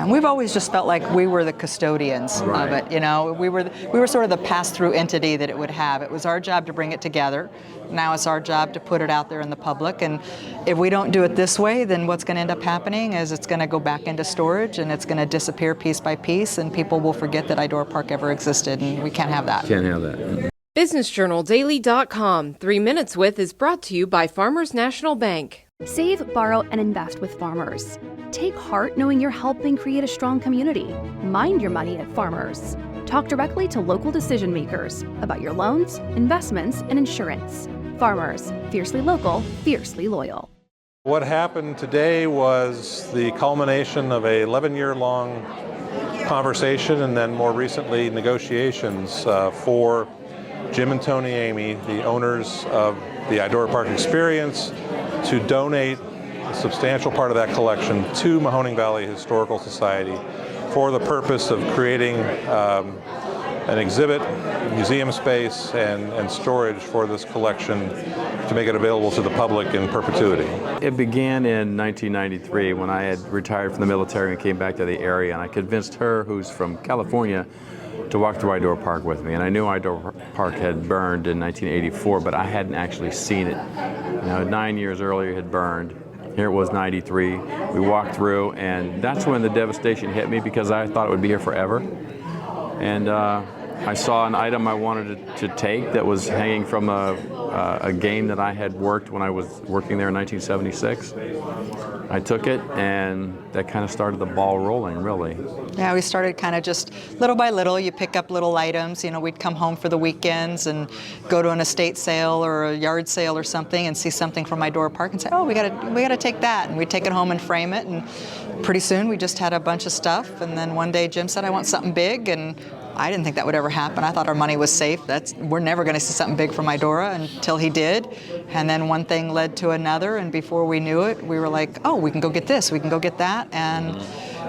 Yeah, and we've always just felt like we were the custodians of it. You know, we were sort of the pass-through entity that it would have. It was our job to bring it together. Now it's our job to put it out there in the public. And if we don't do it this way, then what's going to end up happening is it's going to go back into storage and it's going to disappear piece by piece, and people will forget that Idora Park ever existed, and we can't have that. Can't have that. BusinessJournalDaily.com 3 Minutes With is brought to you by Farmers National Bank. Save, borrow, and invest with Farmers. Take heart knowing you're helping create a strong community. Mind your money at Farmers. Talk directly to local decision makers about your loans, investments, and insurance. Farmers, fiercely local, fiercely loyal. What happened today was the culmination of a 11-year-long conversation and then more recently negotiations for Jim and Toni Amey, the owners of the Idora Park Experience, to donate a substantial part of that collection to Mahoning Valley Historical Society for the purpose of creating an exhibit, museum space, and storage for this collection to make it available to the public in perpetuity. It began in 1993 when I had retired from the military and came back to the area, and I convinced her, who's from California, to walk through Idora Park with me. And I knew Idora Park had burned in 1984, but I hadn't actually seen it. You know, 9 years earlier it had burned. Here it was 93. We walked through, and that's when the devastation hit me because I thought it would be here forever. And I saw an item I wanted to take that was hanging from a game that I had worked when I was working there in 1976. I took it, and that kind of started the ball rolling, really. Yeah, we started kind of just little by little. You pick up little items. You know, we'd come home for the weekends and go to an estate sale or a yard sale or something and see something from Idora Park and say, oh, we gotta take that. And we'd take it home and frame it. And pretty soon we just had a bunch of stuff. And then one day Jim said, I want something big. And I didn't think that would ever happen. I thought our money was safe. We're never going to see something big from Idora until he did. And then one thing led to another, and before we knew it, we were like, oh, we can go get this, we can go get that. And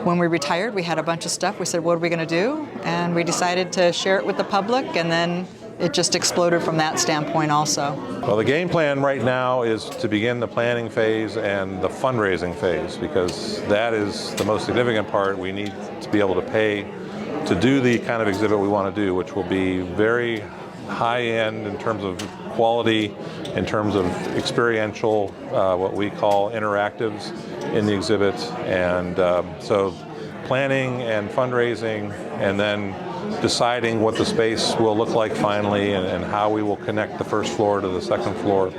when we retired, we had a bunch of stuff. We said, what are we going to do? And we decided to share it with the public, and then it just exploded from that standpoint also. Well, the game plan right now is to begin the planning phase and the fundraising phase, because that is the most significant part. We need to be able to pay to do the kind of exhibit we want to do, which will be very high-end in terms of quality, in terms of experiential, what we call interactives in the exhibit. And so planning and fundraising, and then deciding what the space will look like finally, and how we will connect the first floor to the second floor.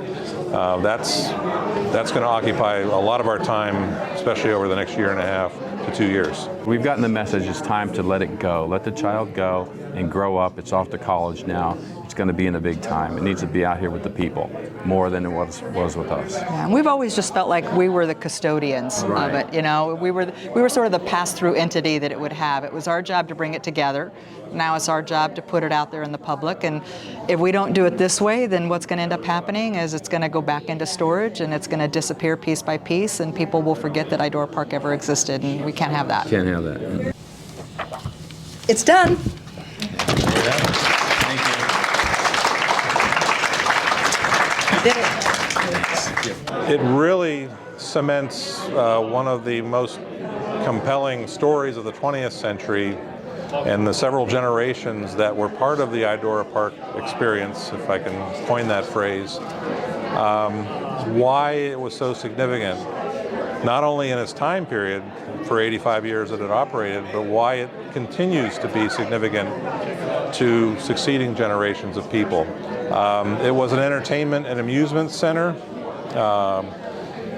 That's going to occupy a lot of our time, especially over the next year and a half to 2 years. We've gotten the message, it's time to let it go. Let the child go and grow up. It's off to college now. It's going to be in the big time. It needs to be out here with the people more than it was with us. Yeah, and we've always just felt like we were the custodians of it. You know, we were sort of the pass-through entity that it would have. It was our job to bring it together. Now it's our job to put it out there in the public. And if we don't do it this way, then what's going to end up happening is it's going to go back into storage and it's going to disappear piece by piece, and people will forget that Idora Park ever existed, and we can't have that. Can't have that. It's done. Thank you. Did it. It really cements one of the most compelling stories of the 20th century and the several generations that were part of the Idora Park Experience, if I can coin that phrase, why it was so significant, not only in its time period for 85 years that it operated, but why it continues to be significant to succeeding generations of people. It was an entertainment and amusement center.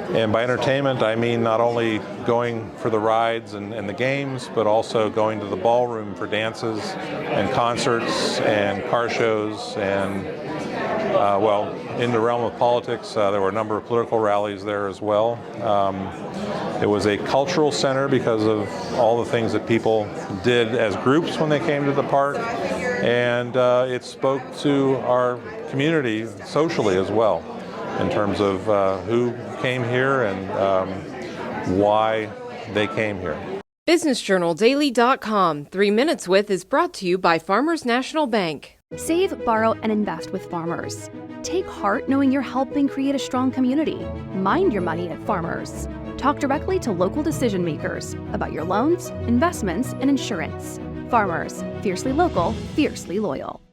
And by entertainment, I mean not only going for the rides and the games, but also going to the ballroom for dances and concerts and car shows and, well, in the realm of politics, there were a number of political rallies there as well. It was a cultural center because of all the things that people did as groups when they came to the park. And it spoke to our community socially as well, in terms of who came here and why they came here. BusinessJournalDaily.com 3 Minutes With is brought to you by Farmers National Bank. Save, borrow, and invest with Farmers. Take heart knowing you're helping create a strong community. Mind your money at Farmers. Talk directly to local decision makers about your loans, investments, and insurance. Farmers, fiercely local, fiercely loyal.